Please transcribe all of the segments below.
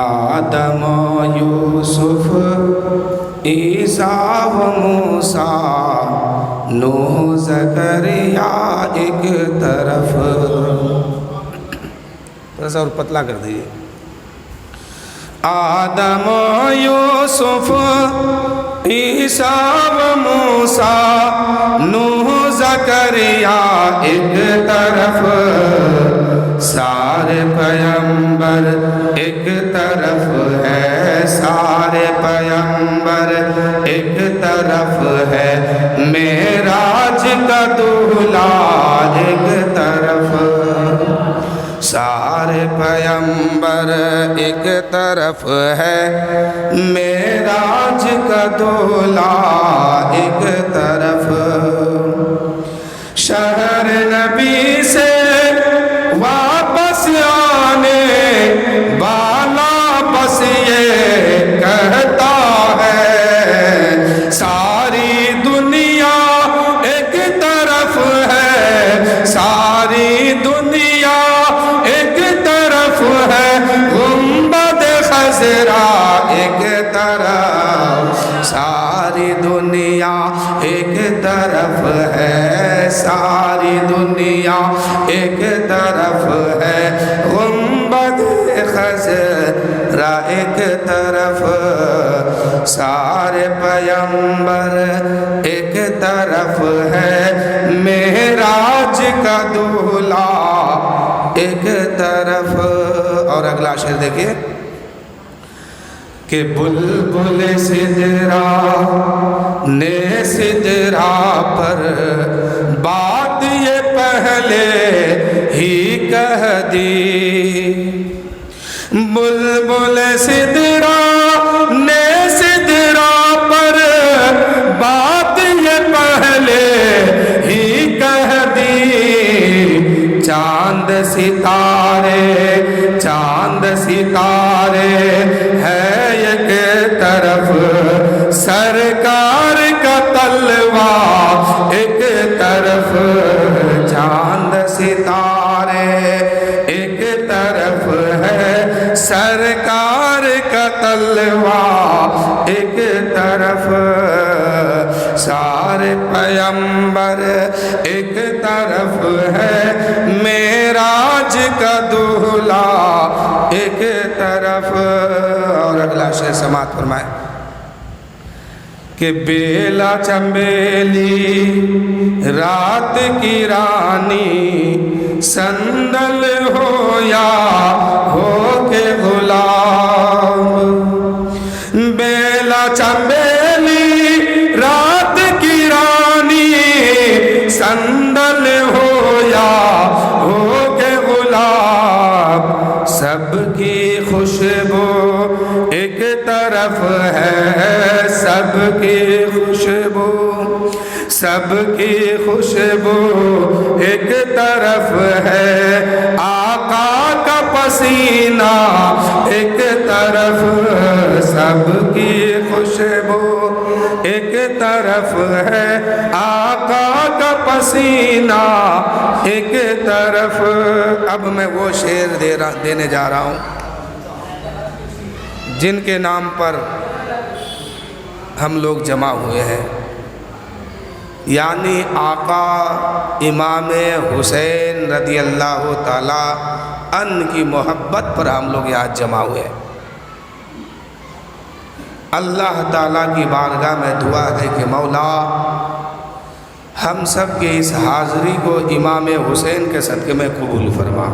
آدم و یوسف عیسیٰ و موسیٰ نوح زکریا ایک طرف. تھوڑا سا اور پتلا کر دیجیے. آدم و یوسف عیسیٰ و موسیٰ نوح زکریا ایک طرف. سارے پیغمبر ایک طرف ہے, سارے پیغمبر ایک طرف ہے. معراج کا دولہا ایک طرف. سارے پیغمبر ایک طرف ہے, معراج کا دولہا ایک طرف. شہر نبی سے واپس آنے والا بس یہ کہتا ہے, ساری دنیا ایک طرف ہے, ساری دنیا ایک طرف ہے. گنبد خضرا ایک طرف, ساری دنیا ایک طرف ہے, ساری دنیا ایک طرف ہے. گنبد خضرا ایک طرف. سارے پیغمبر ایک طرف ہے, معراج کا دولہا ایک طرف. اور اگلا شعر دیکھیے کہ بلبل سدرا نے سدرا پر بات یہ پہلے ہی کہہ دی. بلبل سدرا نے سدرا پر بات یہ پہلے ہی کہہ دی. چاند ستارے چاند ستارے ہے ایک طرف, سرکار کا تلوا ایک طرف. چاند ستارے ایک طرف ہے, سرکار کا تلوا ایک طرف. سارے پیغمبر ایک طرف ہے, معراج کا دولہا ایک طرف. اور اگلا شعر سماعت فرمائے کہ بیلا چنبیلی رات کی رانی, سندل ہو یا ہو کے غلام. بیلا چنبیلی رات کی رانی, سندل ہو یا ہو کے غلام. سب کی خوشبو ایک طرف ہے, سب کی خوشبو, سب کی خوشبو ایک طرف ہے. آقا کا پسینہ ایک طرف, سب کی خوشبو ایک طرف ہے. آقا کا پسینہ ایک طرف. اب میں وہ شعر دینے جا رہا ہوں جن کے نام پر ہم لوگ جمع ہوئے ہیں, یعنی آقا امام حسین رضی اللہ تعالی عنہ کی محبت پر ہم لوگ یہاں جمع ہوئے ہیں. اللہ تعالیٰ کی بارگاہ میں دعا ہے کہ مولا ہم سب کے اس حاضری کو امام حسین کے صدقے میں قبول فرما.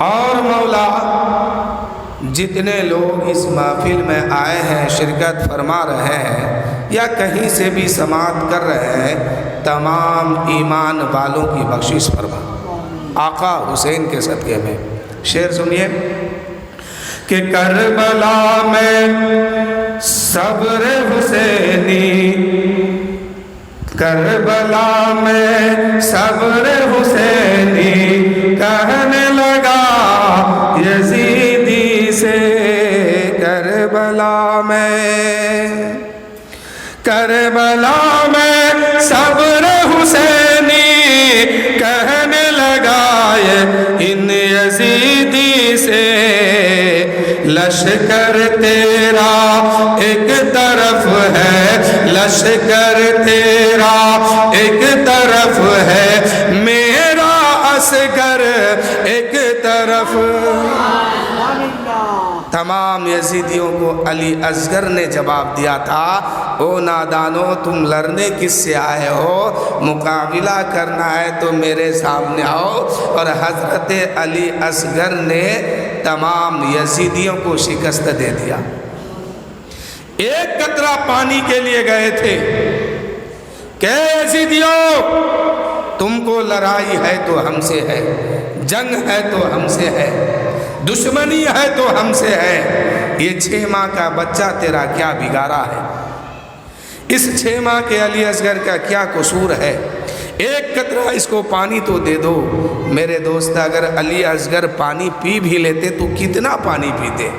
اور مولا جتنے لوگ اس محفل میں آئے ہیں, شرکت فرما رہے ہیں یا کہیں سے بھی سماعت کر رہے ہیں, تمام ایمان والوں کی بخشش فرما آقا حسین کے صدقے میں. شعر سنیے کہ کربلا میں صبر حسینی, کربلا میں صبر حسینی کہنے لگا یزیدی سے. کربلا میں صبر حسینی کہنے لگا ان یزیدی سے. لشکر تیرا ایک طرف ہے، لشکر تیرا ایک طرف ہے، میرا اصغر ایک طرف۔ تمام یزیدیوں کو علی اصغر نے جواب دیا تھا، او نادانو تم لڑنے کس سے آئے ہو؟ مقابلہ کرنا ہے تو میرے سامنے آؤ۔ اور حضرت علی اصغر نے تمام یزیدیوں کو شکست دے دیا۔ ایک قطرہ پانی کے لیے گئے تھے کہ یزیدیوں تم کو لڑائی ہے تو ہم سے ہے، جنگ ہے تو ہم سے ہے، دشمنی ہے تو ہم سے ہے، یہ 6 ماہ کا بچہ تیرا کیا بگاڑا ہے؟ اس 6 ماہ کے علی اصغر کا کیا قصور ہے؟ ایک قطرہ اس کو پانی تو دے دو۔ میرے دوست اگر علی اصغر پانی پی بھی لیتے تو کتنا پانی پیتے؟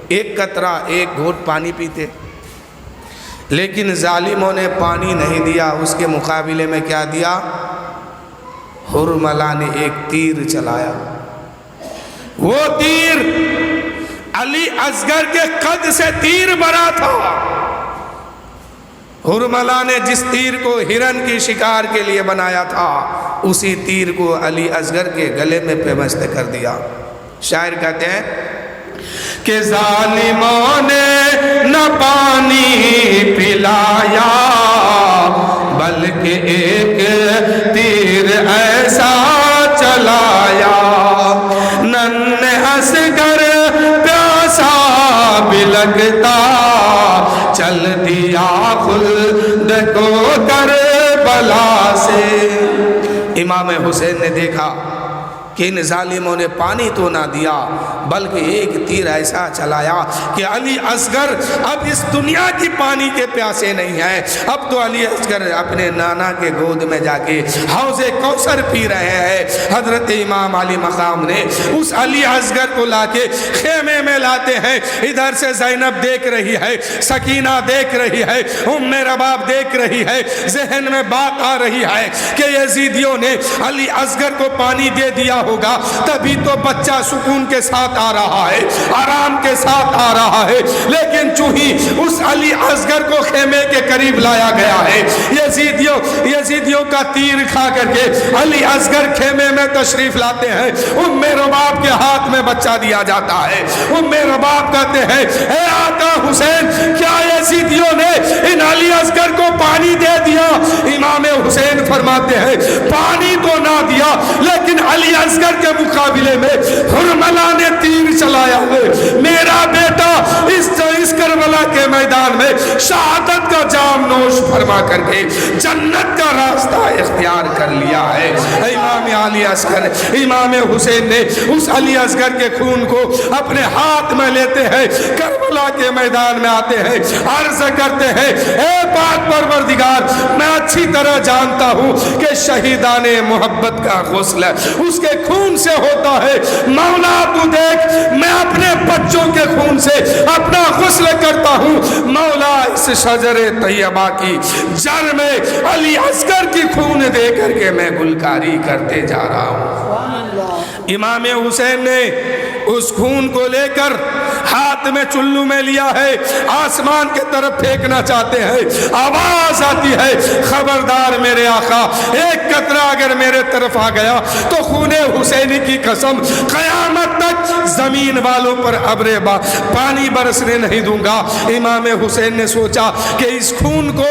ایک قطرہ ایک گھونٹ پانی پیتے، لیکن ظالموں نے پانی نہیں دیا، اس کے مقابلے میں کیا دیا؟ حرملہ نے ایک تیر چلایا، وہ تیر علی اصغر کے قد سے تیر بڑا تھا۔ حرملہ نے جس تیر کو ہرن کی شکار کے لیے بنایا تھا، اسی تیر کو علی اصغر کے گلے میں پیوست کر دیا۔ شاعر کہتے ہیں کہ ظالموں نے نہ پانی پلایا بلکہ ایک تیر ایسا چلایا، ننھے اصغر پیاسا بھی لگتا چل دیا خلد کو کربلا سے۔ امام حسین نے دیکھا کہ ان ظالموں نے پانی تو نہ دیا بلکہ ایک تیر ایسا چلایا کہ علی اصغر اب اس دنیا کی پانی کے پیاسے نہیں ہیں، اب تو علی اصغر اپنے نانا کے گود میں جا کے حوض کوثر پی رہے ہیں۔ حضرت امام علی مقام نے اس علی اصغر کو لا کے خیمے میں لاتے ہیں، ادھر سے زینب دیکھ رہی ہے، سکینہ دیکھ رہی ہے، ام رباب دیکھ رہی ہے، ذہن میں بات آ رہی ہے کہ یزیدیوں نے علی اصغر کو پانی دے دیا ہوگا، تبھی تو بچہ سکون کے ساتھ آ رہا ہے، آرام کے ساتھ آ رہا ہے، لیکن چونہی اس علی اصغر کو خیمے کے قریب لایا گیا ہے، یزیدیوں کا تیر کھا کر کے علی اصغر خیمے میں تشریف لاتے ہیں، ام رباب کے ہاتھ میں بچہ دیا جاتا ہے۔ ام رباب کہتے ہیں اے آقا حسین کیا یزیدیوں نے ان علی اصغر کو پانی دے دیا؟ امام حسین فرماتے ہیں پانی تو نہ دیا، لیکن علی اصغر کے مقابلے میں حرملہ نے تیر چلایا ہے، میرا بیٹا اس کربلا کے میدان میں شہادت کا جام نوش فرما کر کے جنت کا راستہ اختیار کر لیا ہے۔ امام علی اصغر، امام حسین نے اس علی اصغر کے خون کو اپنے ہاتھ میں لیتے ہیں، کربلا کے میدان میں آتے ہیں، عرض کرتے ہیں اے پاک پروردگار میں اچھی طرح جانتا ہوں کہ شہیدان محبت کا غسل اس کے خون سے ہوتا ہے، مولا تو دیکھ میں اپنے بچوں کے خون سے اپنا غسل کرتا ہوں، مولا اس شجر طیبہ کی جڑ میں علی اصغر کی خون دے کر کے میں گلکاری کرتے جا رہا ہوں۔ امام حسین نے اس خون کو لے کر ہاتھ میں چلو میں لیا ہے، آسمان کے طرف پھینکنا چاہتے ہیں، آواز آتی ہے خبردار میرے آقا، ایک قطرہ اگر میرے طرف آ گیا تو خون حسینی کی قسم قیامت تک زمین والوں پر ابر پانی برسنے نہیں دوں گا۔ امام حسین نے سوچا کہ اس خون کو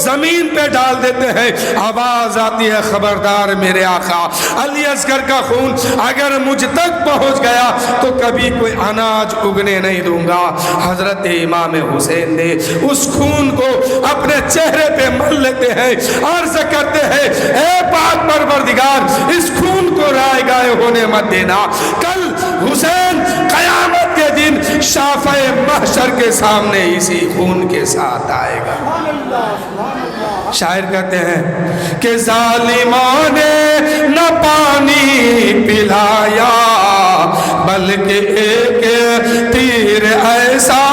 زمین پہ ڈال دیتے ہیں، آواز آتی ہے خبردار میرے آقا، علی اصغر کا خون اگر مجھ تک پہنچ گیا تو کبھی کوئی اناج اگنے نہیں دوں گا۔ حضرت امام حسین نے اس خون کو اپنے چہرے پہ مل لیتے ہیں، عرض کرتے ہیں اے پاک پروردگار اس خون کو رائے گائے ہونے مت دینا، کل حسین قیامت کے دن شافع محشر کے سامنے اسی خون کے ساتھ آئے گا۔ شاعر کہتے ہیں کہ ظالموں نے نہ پانی پلایا بلکہ ایک تیر ایسا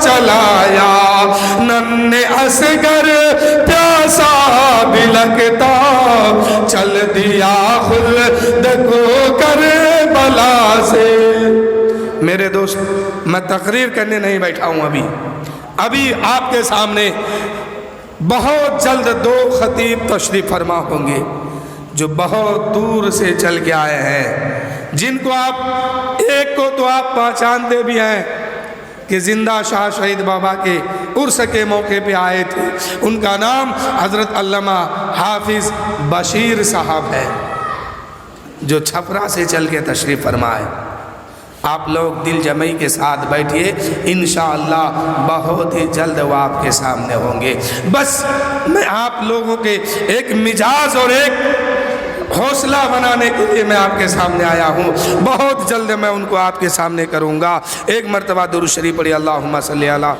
چلایا، ننھے اصغر پیاسا بھی لگتا چل دیا خلد کو کربلا سے۔ میرے دوست، میں تقریر کرنے نہیں بیٹھا ہوں، ابھی آپ کے سامنے بہت جلد 2 خطیب تشریف فرما ہوں گے جو بہت دور سے چل کے آئے ہیں، جن کو آپ ایک کو تو آپ پہچانتے بھی ہیں کہ زندہ شاہ شہید بابا کے عرس کے موقع پہ آئے تھے۔ ان کا نام حضرت علامہ حافظ بشیر صاحب ہے، جو چھپرا سے چل کے تشریف فرمائے۔ آپ لوگ دل جمعی کے ساتھ بیٹھیے، انشاءاللہ بہت ہی جلد وہ آپ کے سامنے ہوں گے۔ بس میں آپ لوگوں کے ایک مزاج اور ایک حوصلہ بنانے کے لیے میں آپ کے سامنے آیا ہوں، بہت جلد میں ان کو آپ کے سامنے کروں گا۔ ایک مرتبہ درود شریف پڑھی، اللہم صلی علی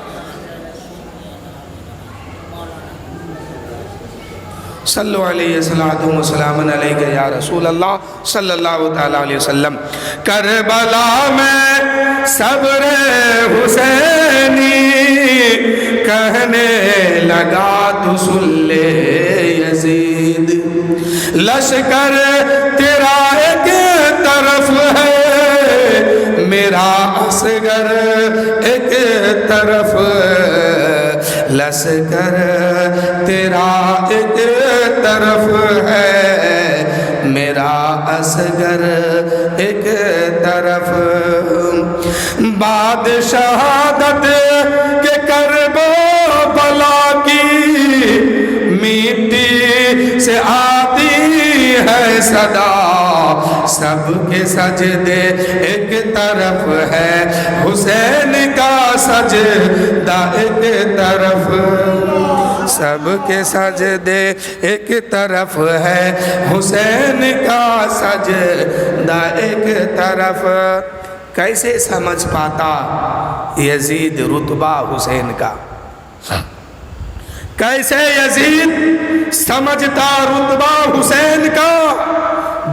صلو علیہ الصلوۃ والسلام علیک یا رسول اللہ صلی اللہ تعالیٰ علیہ وسلم۔ کربلا میں صبر حسینی کہنے لگا تو سن لے یزید، لشکر تیرا ایک طرف ہے میرا اصغر ایک طرف، لشکر تیرا ایک طرف ہے میرا اصغر ایک طرف، بعد شہادت کے کرب و بلا کی مٹی سے آتی ہے صدا، سب کے سجدے ایک طرف ہے حسین کا سجدہ ایک طرف، سب کے سجدے ایک طرف ہے حسین کا سجدہ ایک طرف۔ کیسے سمجھ پاتا یزید رتبہ حسین کا؟ کیسے یزید سمجھتا رتبہ حسین کا؟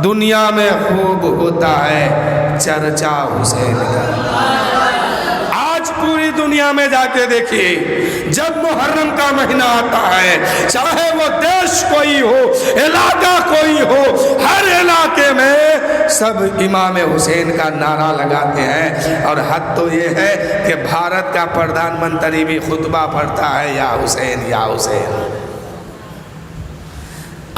دنیا میں خوب ہوتا ہے چرچا حسین کا۔ آج پوری دنیا میں جا کے دیکھیے، جب محرم کا مہینہ آتا ہے، چاہے وہ دیش کوئی ہو، علاقہ کوئی ہو، ہر علاقے میں سب امام حسین کا نعرہ لگاتے ہیں، اور حد تو یہ ہے کہ بھارت کا پردھان منتری بھی خطبہ پڑھتا ہے یا حسین یا حسین۔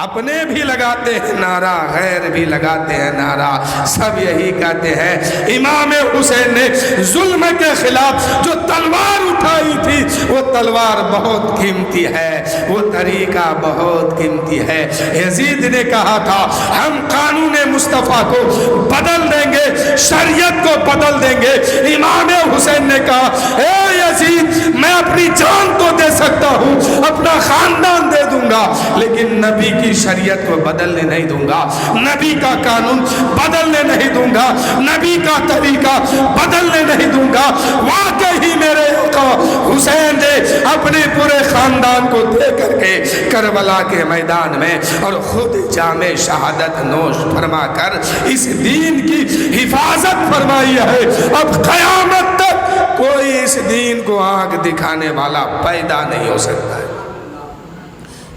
اپنے بھی لگاتے ہیں نعرہ، غیر بھی لگاتے ہیں نعرہ، سب یہی کہتے ہیں امام حسین نے ظلم کے خلاف جو تلوار اٹھائی تھی وہ تلوار بہت قیمتی ہے، وہ طریقہ بہت قیمتی ہے۔ یزید نے کہا تھا ہم قانون مصطفیٰ کو بدل دیں گے، شریعت کو بدل دیں گے۔ امام حسین نے کہا اے یزید، میں اپنی جان تو دے سکتا ہوں، اپنا خاندان دے دوں گا، لیکن نبی کی شریعت کو بدلنے نہیں دوں گا، نبی کا قانون بدلنے نہیں دوں گا، نبی کا طریقہ بدلنے نہیں دوں گا۔ واقعی میرے آقا حسین نے اپنے پورے خاندان کو دے کر کے کربلا کے میدان میں اور خود جام شہادت نوش فرما کر اس دین کی حفاظت فرمائی ہے۔ اب قیامت تک کوئی اس دین کو آنکھ دکھانے والا پیدا نہیں ہو سکتا ہے۔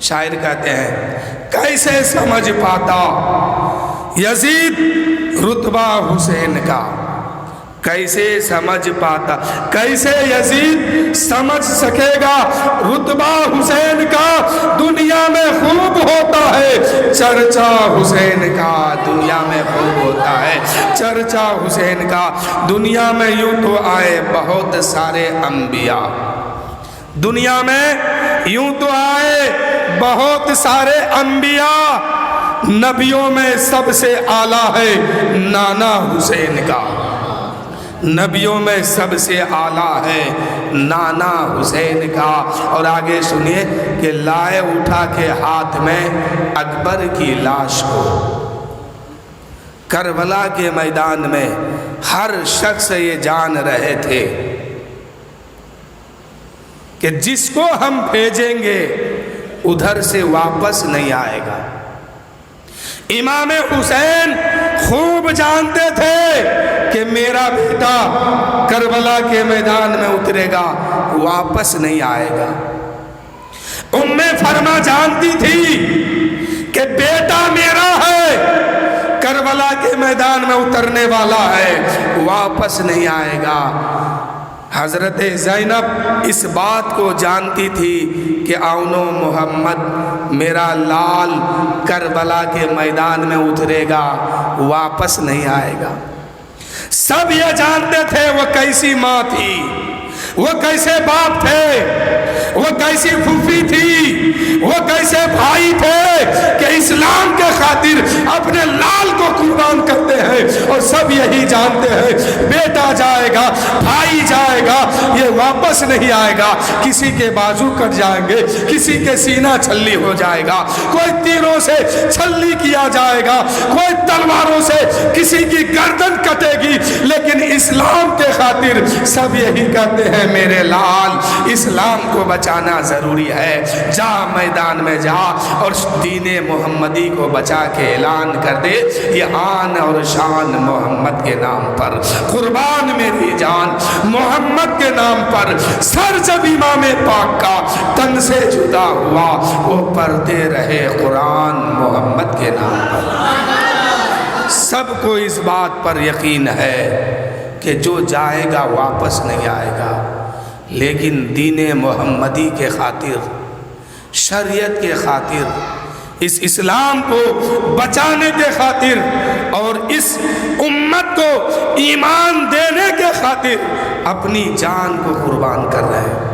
شاعر کہتے ہیں کیسے سمجھ پاتا یزید رتبہ حسین کا، کیسے سمجھ پاتا، کیسے یزید سمجھ سکے گا رتبہ حسین کا؟ دنیا میں خوب ہوتا ہے چرچا حسین کا، دنیا میں خوب ہوتا ہے چرچا حسین کا۔ دنیا میں یوں تو آئے بہت سارے انبیاء، دنیا میں یوں تو آئے بہت سارے انبیاء، نبیوں میں سب سے اعلیٰ ہے نانا حسین کا، نبیوں میں سب سے اعلیٰ ہے نانا حسین کا۔ اور آگے سنیے کہ لائے اٹھا کے ہاتھ میں اکبر کی لاش کو، کربلا کے میدان میں ہر شخص یہ جان رہے تھے کہ جس کو ہم بھیجیں گے ادھر سے واپس نہیں آئے گا۔ امام حسین خوب جانتے تھے کہ میرا بیٹا کربلا کے میدان میں اترے گا، واپس نہیں آئے گا۔ فرما جانتی تھی کہ بیٹا میرا ہے، کربلا کے میدان میں اترنے والا ہے، واپس نہیں آئے گا۔ حضرت زینب اس بات کو جانتی تھی کہ آؤنو محمد میرا لال کربلا کے میدان میں اترے گا، واپس نہیں آئے گا۔ سب یہ جانتے تھے وہ کیسی ماں تھی، وہ کیسے باپ تھے، وہ کیسی پھوپھی تھی، وہ کیسے بھائی تھے کہ اسلام کے خاطر اپنے لال کو قربان کرتے ہیں، اور سب یہی جانتے ہیں بیٹا جائے گا، بھائی جائے گا، یہ واپس نہیں آئے گا۔ کسی کے بازو کٹ جائیں گے، کسی کے سینہ چھلی ہو جائے گا، کوئی تیروں سے چھلی کیا جائے گا، کوئی تلواروں سے کسی کی گردن کٹے گی، لیکن اسلام کے خاطر سب یہی کہتے ہیں میرے لال اسلام کو بچانا ضروری ہے، جا میدان میں جا اور دین محمدی کو بچا کے اعلان کر دے، یہ آن اور شان محمد کے نام پر، قربان میری جان محمد کے نام پر۔ سر جب امام پاک کا تن سے جدا ہوا، وہ پڑھتے رہے قرآن محمد کے نام پر۔ سب کو اس بات پر یقین ہے کہ جو جائے گا واپس نہیں آئے گا، لیکن دین محمدی کے خاطر، شریعت کے خاطر، اس اسلام کو بچانے کے خاطر اور اس امت کو ایمان دینے کے خاطر اپنی جان کو قربان کر رہے ہیں۔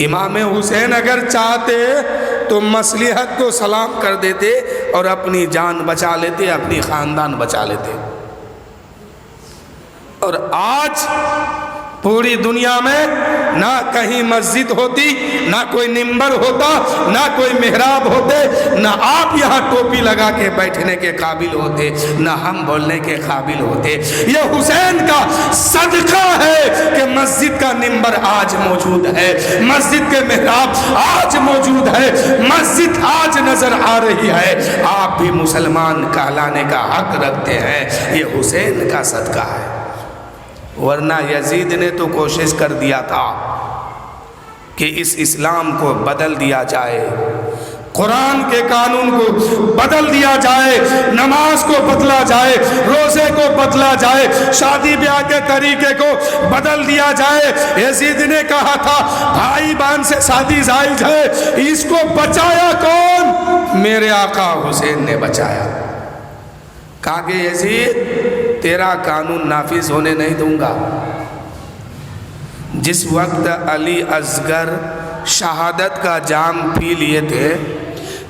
امام حسین اگر چاہتے تو مصلحت کو سلام کر دیتے اور اپنی جان بچا لیتے، اپنی خاندان بچا لیتے۔ اور آج پوری دنیا میں نہ کہیں مسجد ہوتی، نہ کوئی منبر ہوتا، نہ کوئی محراب ہوتے، نہ آپ یہاں ٹوپی لگا کے بیٹھنے کے قابل ہوتے، نہ ہم بولنے کے قابل ہوتے۔ یہ حسین کا صدقہ ہے کہ مسجد کا منبر آج موجود ہے، مسجد کے محراب آج موجود ہے، مسجد آج نظر آ رہی ہے، آپ بھی مسلمان کہلانے کا حق رکھتے ہیں۔ یہ حسین کا صدقہ ہے، ورنہ یزید نے تو کوشش کر دیا تھا کہ اس اسلام کو بدل دیا جائے، قرآن کے قانون کو بدل دیا جائے، نماز کو بدلا جائے، روزے کو بدلا جائے، شادی بیاہ کے طریقے کو بدل دیا جائے۔ یزید نے کہا تھا بھائی بہن سے شادی جائز ہے، اس کو بچایا کون؟ میرے آقا حسین نے بچایا۔ کہا کہ یزید تیرا قانون نافذ ہونے نہیں دوں گا۔ جس وقت علی اصغر شہادت کا جام پی لیے تھے،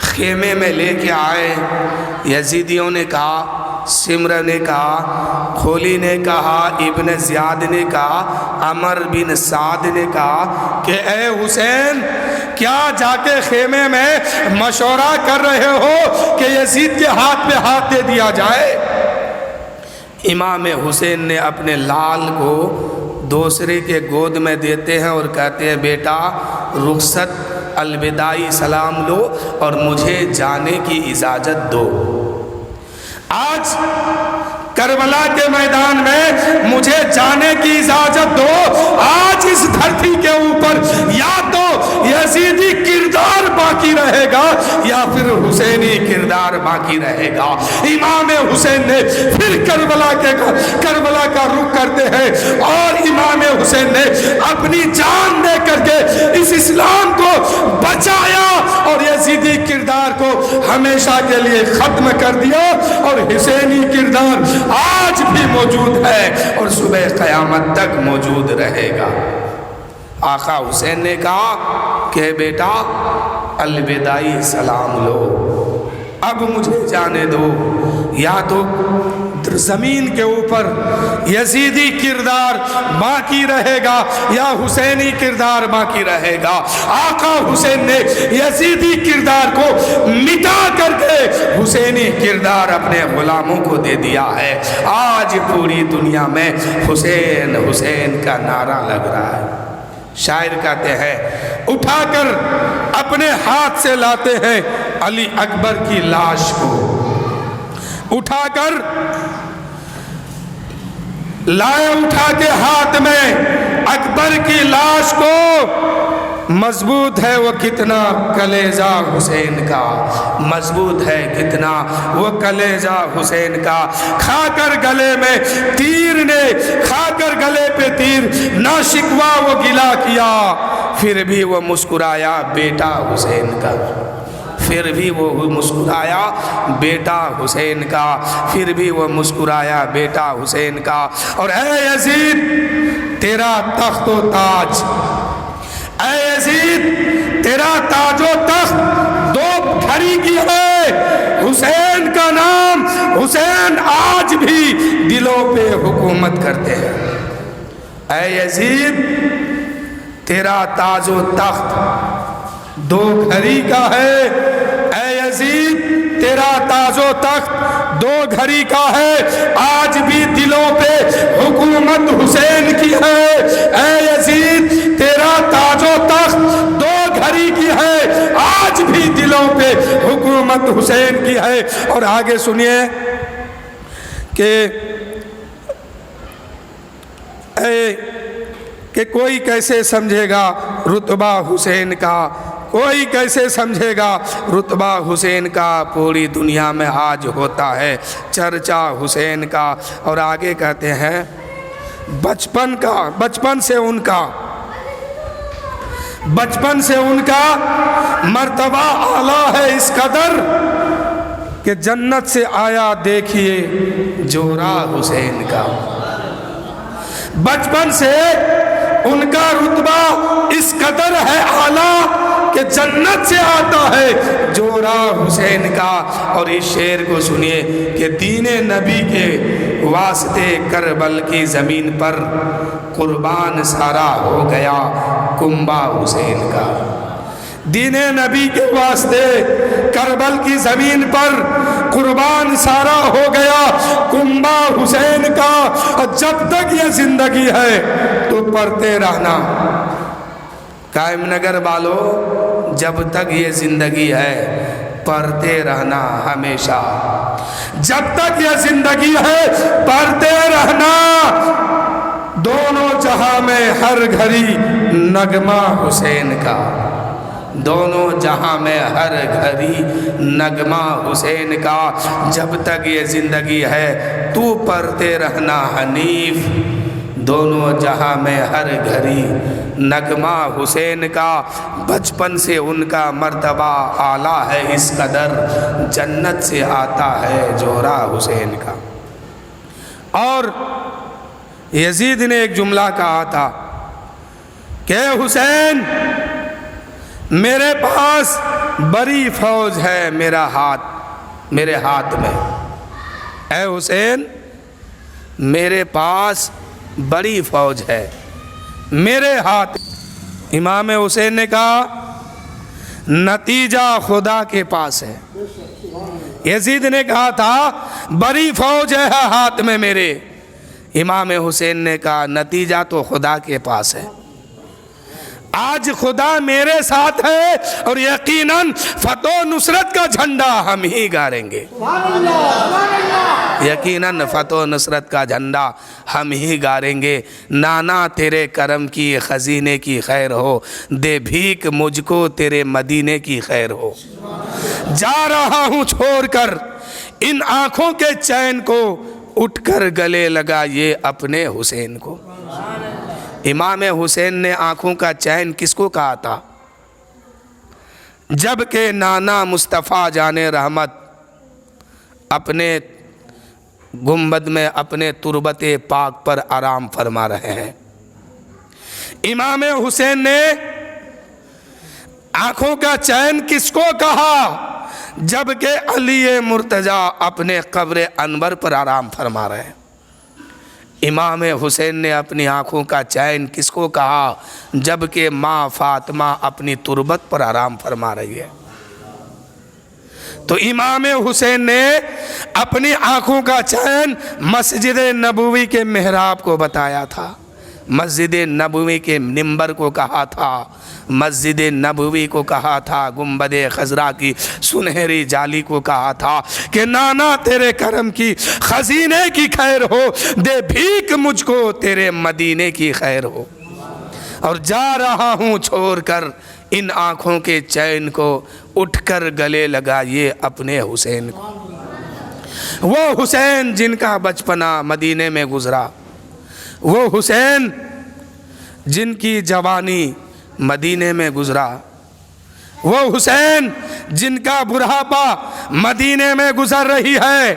خیمے میں لے کے آئے، یزیدیوں نے کہا، سمر نے کہا، کھولی نے کہا، ابن زیاد نے کہا، عمر بن سعد نے کہا کہ اے حسین کیا جا کے خیمے میں مشورہ کر رہے ہو کہ یزید کے ہاتھ پہ ہاتھ دے دیا جائے؟ امام حسین نے اپنے لال کو دوسرے کے گود میں دیتے ہیں اور کہتے ہیں بیٹا رخصت، الوداعی سلام لو اور مجھے جانے کی اجازت دو۔ آج کربلا کے میدان میں مجھے جانے کی اجازت دو۔ آج اس دھرتی کے اوپر یا تو یزیدی کردار باقی رہے گا یا پھر حسینی کردار باقی رہے گا۔ امام حسین نے پھر کربلا کا رخ کرتے ہیں اور امام حسین نے اپنی جان دے کر کے اس اسلام کو بچایا اور یزیدی کردار کو ہمیشہ کے لیے ختم کر دیا، اور حسینی کردار آج بھی موجود ہے اور صبح قیامت تک موجود رہے گا۔ آقا حسین نے کہا کہ بیٹا الوداعی سلام لو، اب مجھے جانے دو۔ یا تو زمین کے اوپر یزیدی کردار باقی رہے گا یا حسینی کردار باقی رہے گا۔ آقا حسین نے یزیدی کردار کو مٹا کر کے حسینی کردار اپنے غلاموں کو دے دیا ہے۔ آج پوری دنیا میں حسین حسین کا نعرہ لگ رہا ہے۔ شاعر کہتے ہیں اٹھا کر اپنے ہاتھ سے لاتے ہیں علی اکبر کی لاش کو، اٹھا کر لائے، اٹھا کے ہاتھ میں اکبر کی لاش کو، مضبوط ہے وہ کتنا کلیجہ حسین کا، مضبوط ہے کتنا وہ کلیجہ حسین کا۔ کھا کر گلے میں تیر نے، کھا کر گلے پہ تیر نہ شکوا وہ گلا کیا، پھر بھی وہ مسکرایا بیٹا حسین کا، پھر بھی وہ مسکرایا بیٹا حسین کا، پھر بھی وہ مسکرایا بیٹا حسین کا۔ اور اے یزید تیرا تخت و تاج، اے یزید تیرا تاج و تخت دو گھڑی کی ہے، حسین کا نام، حسین آج بھی دلوں پہ حکومت کرتے ہیں۔ اے یزید تیرا تاج و تخت دو گھڑی کا ہے، اے یزید تیرا تاج و تخت دو گھڑی کا ہے، آج بھی دلوں پہ حکومت حسین کی ہے۔ اے یزید تیرا تاج و تخت دو گھڑی کی ہے، آج بھی دلوں پہ حکومت حسین کی ہے۔ اور آگے سنیے کہ کوئی کیسے سمجھے گا رتبہ حسین کا، کوئی کیسے سمجھے گا رتبہ حسین کا، پوری دنیا میں آج ہوتا ہے چرچا حسین کا۔ اور آگے کہتے ہیں بچپن سے ان کا مرتبہ اعلیٰ ہے اس قدر کہ جنت سے آیا دیکھیے جوڑا حسین کا۔ بچپن سے ان کا رتبہ اس قدر ہے اعلیٰ کہ جنت سے آتا ہے جوڑا حسین کا۔ اور اس شعر کو سنیے کہ دین نبی کے واسطے کربل کی زمین پر قربان سارا ہو گیا کنبہ حسین کا۔ دین نبی کے واسطے کربل کی زمین پر قربان سارا ہو گیا کنبہ حسین کا۔ اور جب تک یہ زندگی ہے تو پڑھتے رہنا، قائم نگر والو جب تک یہ زندگی ہے پڑھتے رہنا ہمیشہ، جب تک یہ زندگی ہے پڑھتے رہنا، دونوں جہاں میں ہر گھڑی نغمہ حسین کا، دونوں جہاں میں ہر گھڑی نغمہ حسین کا۔ جب تک یہ زندگی ہے تو پڑھتے رہنا حنیف، دونوں جہاں میں ہر گھڑی نغمہ حسین کا۔ بچپن سے ان کا مرتبہ اعلیٰ ہے اس قدر، جنت سے آتا ہے جوڑا حسین کا۔ اور یزید نے ایک جملہ کہا تھا کہ حسین میرے پاس بڑی فوج ہے میرے ہاتھ میں، اے حسین میرے پاس بڑی فوج ہے میرے ہاتھ۔ امام حسین نے کہا نتیجہ خدا کے پاس ہے۔ یزید نے کہا تھا بڑی فوج ہے ہاتھ میں میرے، امام حسین نے کہا نتیجہ تو خدا کے پاس ہے۔ آج خدا میرے ساتھ ہے اور یقیناً فتح و نصرت کا جھنڈا ہم ہی گاڑیں گے، یقیناً فتح و نصرت کا جھنڈا ہم ہی گاڑیں گے۔ نانا تیرے کرم کی خزینے کی خیر ہو، دے بھیک مجھ کو تیرے مدینے کی خیر ہو۔ جا رہا ہوں چھوڑ کر ان آنکھوں کے چین کو، اٹھ کر گلے لگا یہ اپنے حسین کو۔ امام حسین نے آنکھوں کا چین کس کو کہا تھا؟ جبکہ نانا مصطفیٰ جان رحمت اپنے گنبد میں اپنے تربت پاک پر آرام فرما رہے ہیں، امام حسین نے آنکھوں کا چین کس کو کہا؟ جبکہ علی مرتضیٰ اپنے قبر انور پر آرام فرما رہے ہیں۔ امام حسین نے اپنی آنکھوں کا چین کس کو کہا؟ جبکہ ماں فاطمہ اپنی تربت پر آرام فرما رہی ہے۔ تو امام حسین نے اپنی آنکھوں کا چین مسجد نبوی کے محراب کو بتایا تھا، مسجد نبوی کے منبر کو کہا تھا، مسجد نبوی کو کہا تھا، گنبد خضرا کی سنہری جالی کو کہا تھا کہ نانا تیرے کرم کی خزینے کی خیر ہو، دے بھیک مجھ کو تیرے مدینے کی خیر ہو۔ اور جا رہا ہوں چھوڑ کر ان آنکھوں کے چین کو، اٹھ کر گلے لگائیے اپنے حسین کو۔ وہ حسین جن کا بچپنا مدینے میں گزرا، وہ حسین جن کی جوانی مدینے میں گزرا، وہ حسین جن کا بڑھاپا مدینے میں گزر رہی ہے۔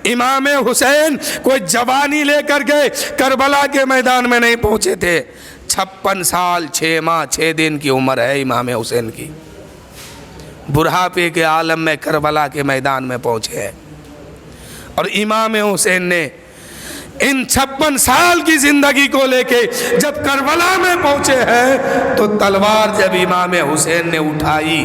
امام حسین کوئی جوانی لے کر کے کربلا کے میدان میں نہیں پہنچے تھے۔ 56 سال 6 ماہ 6 دن کی عمر ہے امام حسین کی، بڑھاپے کے عالم میں کربلا کے میدان میں پہنچے ہیں۔ اور امام حسین نے ان 56 سال کی زندگی کو لے کے جب کربلا میں پہنچے ہیں تو تلوار جب امام حسین نے اٹھائی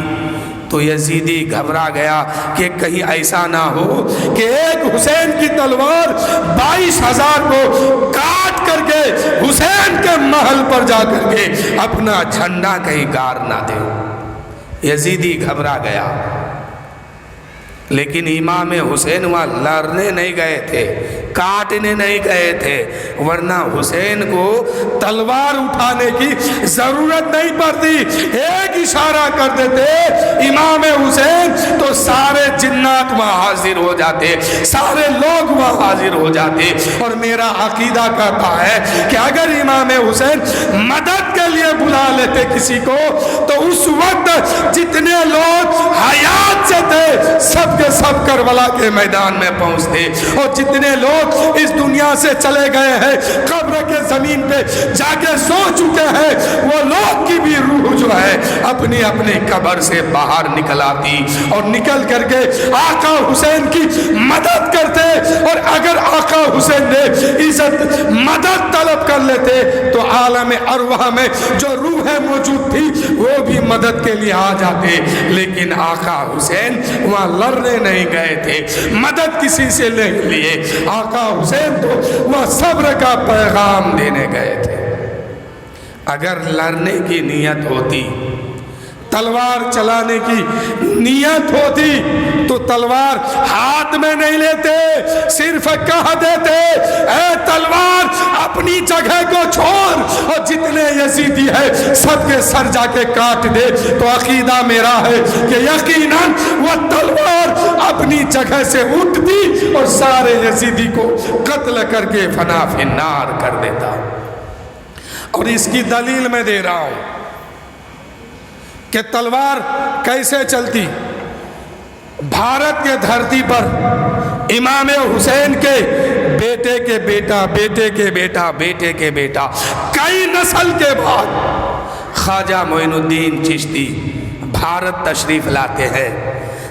تو یزیدی گھبرا گیا کہ کہیں ایسا نہ ہو کہ ایک حسین کی تلوار 22,000 کو کاٹ کر کے حسین کے محل پر جا کر کے اپنا جھنڈا کہیں گار نہ دے۔ یزیدی گھبرا گیا، لیکن امام حسین وہاں لڑنے نہیں گئے تھے، کاٹنے نہیں گئے تھے، ورنہ حسین کو تلوار اٹھانے کی ضرورت نہیں پڑتی، ایک اشارہ کر دیتے امام حسین تو سارے جنات وہاں حاضر ہو جاتے، سارے لوگ وہاں حاضر ہو جاتے۔ اور میرا عقیدہ کہتا ہے کہ اگر امام حسین مدد کے لیے بلا لیتے کسی کو تو اس وقت جتنے لوگ حیات سے تھے سب کے سب کربلا کے میدان میں پہنچتے، اور جتنے لوگ اس دنیا سے چلے گئے ہیں قبر کے زمین پہ جا کے سو چکے ہیں، وہ لوگ کی بھی روح جو ہے اپنی اپنی قبر سے باہر نکل آتی اور نکل کر کے آقا حسین کی مدد کرتے۔ اور اگر آقا حسین نے عزت مدد طلب کر لیتے تو عالم ارواح میں جو روح موجود تھی وہ بھی مدد کے لیے آ جاتے، لیکن آقا حسین وہاں لڑنے نہیں گئے تھے، مدد کسی سے نہیں لیے۔ آقا حسین تو وہ صبر کا پیغام دینے گئے تھے۔ اگر لڑنے کی نیت ہوتی، تلوار چلانے کی نیت ہوتی تو تلوار ہاتھ میں نہیں لیتے، صرف کہہ دیتے اے تلوار اپنی جگہ کو چھوڑ اور جتنے یزیدی ہے سب کے سر جا کے کاٹ دے۔ تو عقیدہ میرا ہے کہ یقیناً وہ تلوار اپنی جگہ سے اٹھتی اور سارے یزیدی کو قتل کر کے فنا فی النار کر دیتا۔ اور اس کی دلیل میں دے رہا ہوں کہ تلوار کیسے چلتی۔ بھارت کے دھرتی پر امام حسین کے بیٹے کے بیٹا، بیٹے کے بیٹا، بیٹے کے بیٹا، کئی نسل کے بعد خواجہ معین الدین چشتی بھارت تشریف لاتے ہیں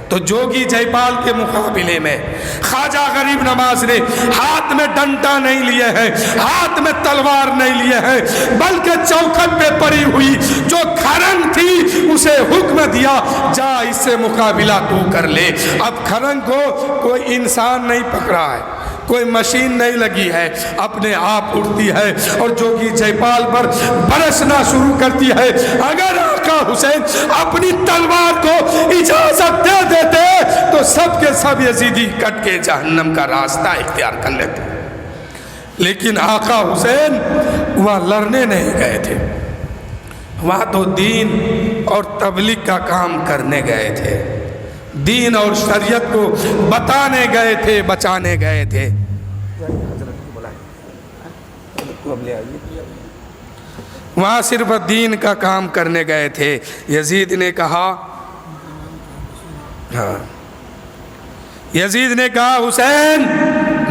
تو جوگی جے پال کے مقابلے میں خواجہ غریب نواز نے ہاتھ میں ڈنڈا نہیں لیے ہیں، ہاتھ میں تلوار نہیں لیے ہیں، بلکہ چوکھٹ پہ پڑی ہوئی جو کھرنگ تھی اسے حکم دیا جا اس سے مقابلہ تو کر لے۔ اب کھرنگ کو کوئی انسان نہیں پکڑا ہے، کوئی مشین نہیں لگی ہے، اپنے آپ اڑتی ہے اور جوگی جے پال پر برسنا شروع کرتی ہے۔ اگر آقا حسین اپنی تلوار کو اجازت دے دیتے تو سب کے سب یزیدی کٹ کے جہنم کا راستہ اختیار کر لیتے، لیکن آقا حسین وہاں لڑنے نہیں گئے تھے، وہاں تو دین اور تبلیغ کا کام کرنے گئے تھے، دین اور شریعت کو بتانے گئے تھے، بچانے گئے تھے۔ وہاں صرف دین کا کام کرنے گئے تھے۔ یزید نے کہا یزید نے کہا حسین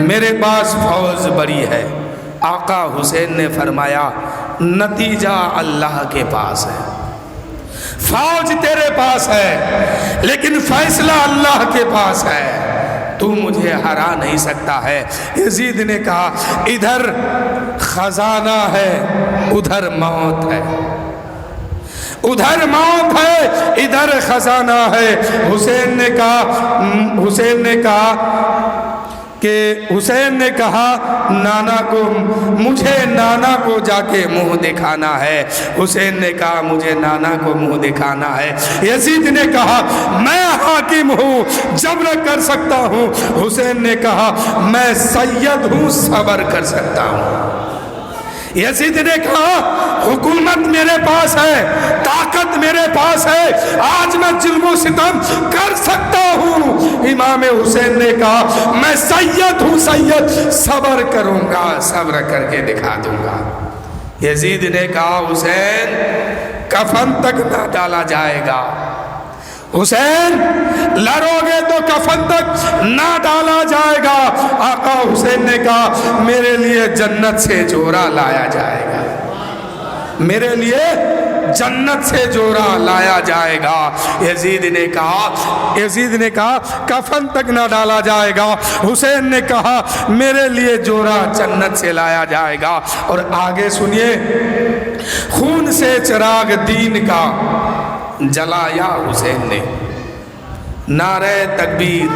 میرے پاس فوج بڑی ہے۔ آقا حسین نے فرمایا نتیجہ اللہ کے پاس ہے، فوج تیرے پاس ہے لیکن فیصلہ اللہ کے پاس ہے، تو مجھے ہرا نہیں سکتا ہے۔ یزید نے کہا ادھر خزانہ ہے ادھر موت ہے، ادھر موت ہے ادھر خزانہ ہے۔ حسین نے کہا نانا کو، مجھے نانا کو جا کے منہ دکھانا ہے۔ حسین نے کہا مجھے نانا کو منہ دکھانا ہے۔ یزید نے کہا میں حاکم ہوں، جبر کر سکتا ہوں۔ حسین نے کہا میں سید ہوں، صبر کر سکتا ہوں۔ یزید نے کہا حکومت میرے پاس ہے، طاقت میرے پاس ہے، آج میں ظلم و ستم کر سکتا ہوں۔ امام حسین نے کہا میں سید ہوں سید، صبر کروں گا، صبر کر کے دکھا دوں گا۔ یزید نے کہا حسین کفن تک نہ ڈالا جائے گا، حسین لڑو گے تو کفن تک نہ ڈالا جائے گا۔ آقا حسین نے کہا میرے لیے جنت سے جوڑا لایا جائے گا، میرے لیے جنت سے جوڑا لایا جائے گا۔ یزید نے کہا کفن تک نہ ڈالا جائے گا۔ حسین نے کہا میرے لیے جوڑا جنت سے لایا جائے گا۔ اور آگے سنیے، خون سے چراغ دین کا جلایا حسین نے، نعرہ تکبیر،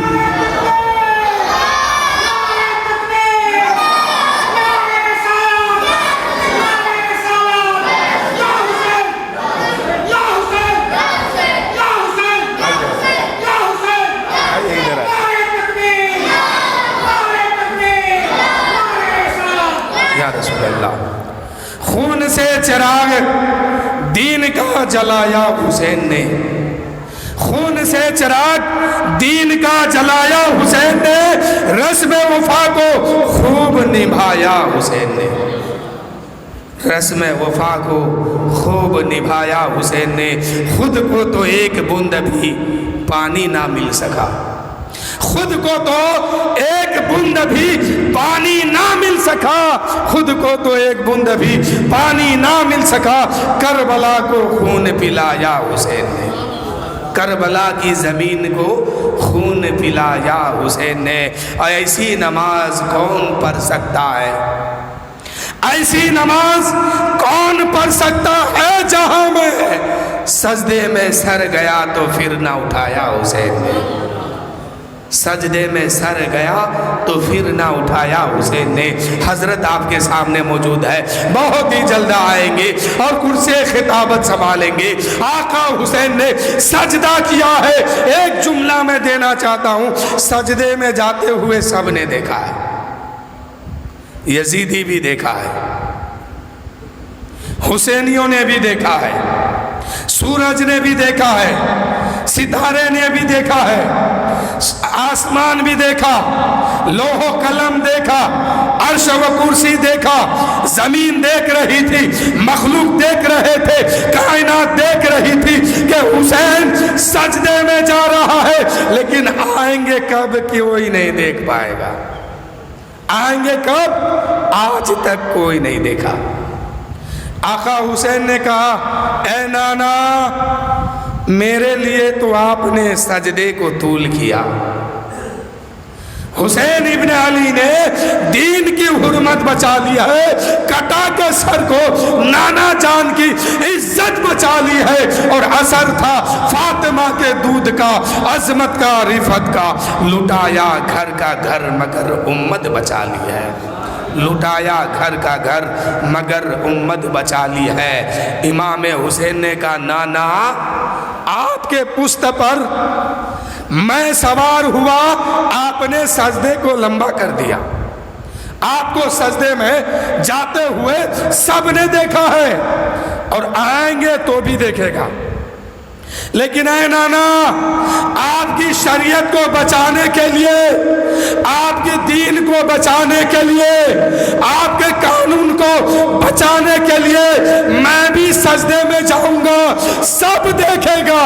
یا رسول اللہ، خون سے چراغ دین کا جلایا حسین نے، خون سے چراغ دین کا جلایا حسین نے، رسم وفا کو خوب نبھایا حسین نے، رسم وفا کو خوب نبھایا حسین نے۔ خود کو تو ایک بوند بھی پانی نہ مل سکا، خود کو تو ایک بوند بھی پانی نہ مل سکا، خود کو تو ایک بوند بھی پانی نہ مل سکا، کربلا کو خون پلایا حسین نے، کربلا کی زمین کو خون پلایا حسین نے۔ ایسی نماز کون پڑھ سکتا ہے، ایسی نماز کون پڑھ سکتا ہے جہاں میں سجدے میں سر گیا تو پھر نہ اٹھایا حسین نے، سجدے میں سر گیا تو پھر نہ اٹھایا حسین نے۔ حضرت آپ کے سامنے موجود ہے، بہت ہی جلد آئیں گے اور کرسی خطابت سنبھالیں گے۔ آقا حسین نے سجدہ کیا ہے، ایک جملہ میں دینا چاہتا ہوں، سجدے میں جاتے ہوئے سب نے دیکھا ہے، یزیدی بھی دیکھا ہے، حسینیوں نے بھی دیکھا ہے، سورج نے بھی دیکھا ہے، ستارے نے بھی دیکھا ہے، آسمان بھی دیکھا، لوح و قلم دیکھا، عرش و کرسی دیکھا، زمین دیکھ رہی تھی، مخلوق دیکھ رہے تھے، کائنات دیکھ رہی تھی کہ حسین سجدے میں جا رہا ہے، لیکن آئیں گے کب کوئی نہیں دیکھ پائے گا، آئیں گے کب، آج تک کوئی نہیں دیکھا۔ آقا حسین نے کہا اے نانا میرے لیے تو آپ نے سجدے کو طول کیا۔ حسین ابن علی نے دین کی حرمت بچا لی ہے، کٹا کے سر کو نانا جان کی عزت بچا لی ہے، اور اثر تھا فاطمہ کے دودھ کا، عظمت کا، رفعت کا، لٹایا گھر کا گھر مگر امت بچا لی ہے، لٹایا گھر کا گھر مگر امت بچا لی ہے۔ امام حسین نے کہا نانا آپ کے پشت پر میں سوار ہوا، آپ نے سجدے کو لمبا کر دیا، آپ کو سجدے میں جاتے ہوئے سب نے دیکھا ہے اور آئیں گے تو بھی دیکھے گا، لیکن اے نانا آپ کی شریعت کو بچانے کے لیے، آپ کے دین کو بچانے کے لیے، آپ کے قانون کو بچانے کے لیے میں بھی سجدے میں جاؤں گا، سب دیکھے گا،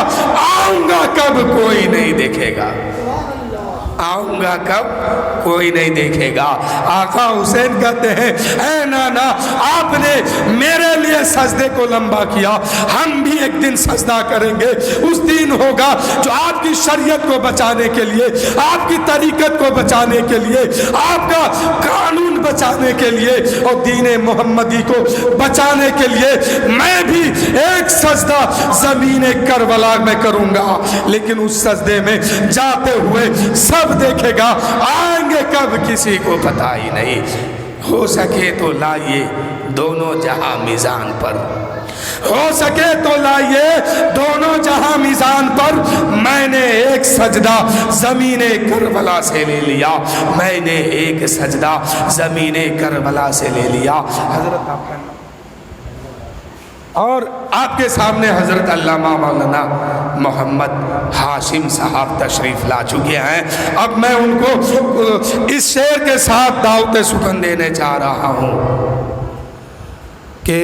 آؤں گا کب کوئی نہیں دیکھے گا، آؤں گا کب کوئی نہیں دیکھے گا۔ آقا حسین کہتے ہیں اے نانا آپ نے میرے لیے سجدے کو لمبا کیا، ہم بھی ایک دن سجدہ کریں گے، اس دن ہوگا جو آپ کی شریعت کو بچانے کے لیے، آپ کی طریقت کو بچانے کے لیے، آپ کا قانون بچانے کے لیے اور دین محمدی کو بچانے کے لیے میں بھی ایک سجدہ زمین کربلا میں کروں گا، لیکن اس سجدے میں جاتے ہوئے سب دیکھے گا، آئیں گے کب کسی کو پتہ ہی نہیں۔ ہو سکے تو لائیے دونوں جہاں میزان پر، ہو سکے تو لائیے دونوں جہاں میزان پر، میں نے ایک سجدہ زمین کربلا سے لے لیا، میں نے ایک سجدہ زمین کربلا سے لے لیا۔ حضرت آپ اور آپ کے سامنے حضرت علامہ مولانا محمد ہاشم صاحب تشریف لا چکے ہیں. اب میں ان کو اس شعر کے ساتھ دعوت سخن دینے چاہ رہا ہوں کہ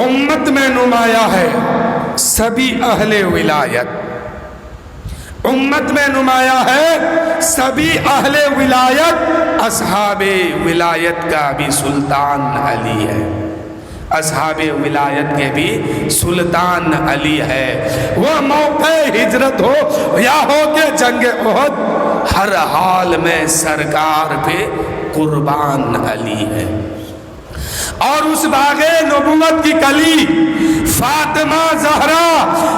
امت میں نمایاں ہے سبھی اہل ولایت، امت میں نمایاں ہے سبھی اہل ولایت، اصحاب ولایت کا بھی سلطان علی ہے، اصحاب ولایت کے بھی سلطان علی ہے. وہ موقع ہجرت ہو یا ہو کہ جنگ احد، ہر حال میں سرکار پہ قربان علی ہے. اور اس باغ نبوت کی کلی فاطمہ زہرا،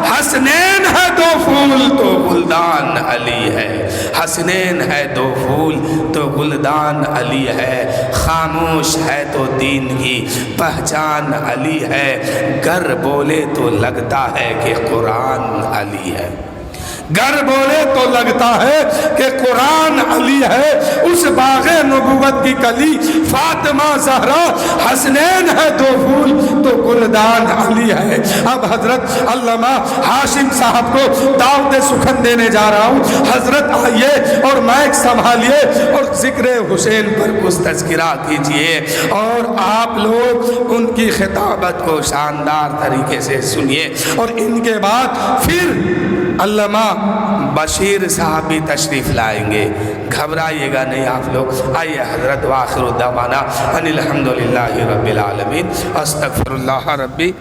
حسنین ہے دو پھول تو گلدان علی ہے، حسنین ہے دو پھول تو گلدان علی ہے. خاموش ہے تو دین کی پہچان علی ہے، گر بولے تو لگتا ہے کہ قرآن علی ہے، گر بولے تو لگتا ہے کہ قرآن علی ہے. اس باغ نبوت کی کلی فاطمہ زہرا، حسنین ہے دو پھول تو گلدان علی ہے. اب حضرت علامہ ہاشم صاحب کو دعوت سخن دینے جا رہا ہوں. حضرت آئیے اور مائک سنبھالیے اور ذکر حسین پر کچھ تذکرہ کیجئے اور آپ لوگ ان کی خطابت کو شاندار طریقے سے سنیے. اور ان کے بعد پھر علامہ بشیر صاحب بھی تشریف لائیں گے. گھبرائیے گا نہیں آپ لوگ. آئیے حضرت. وآخر دعوانا ان الحمدللہ رب العالمین. استغفر اللہ ربی